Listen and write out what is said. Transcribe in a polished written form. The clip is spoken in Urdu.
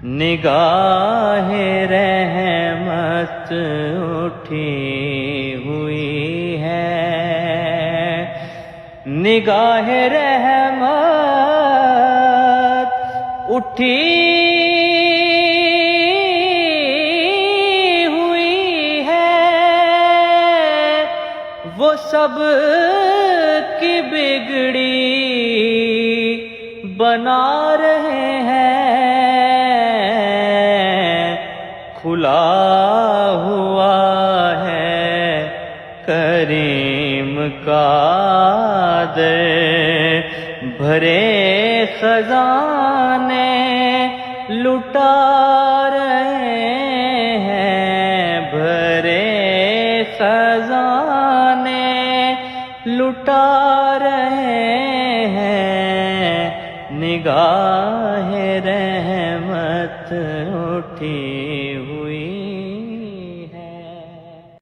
نگاہ رحمت اٹھی ہوئی ہے، نگاہ رحمت اٹھی ہوئی ہے، وہ سب کی بگڑی بنا رہے ہیں، کھلا ہوا ہے کریم کا در، بھرے خزانے لٹا رہے ہیں، بھرے خزانے لٹا رہے ہیں، نگاہ رحمت اٹھی ہوئی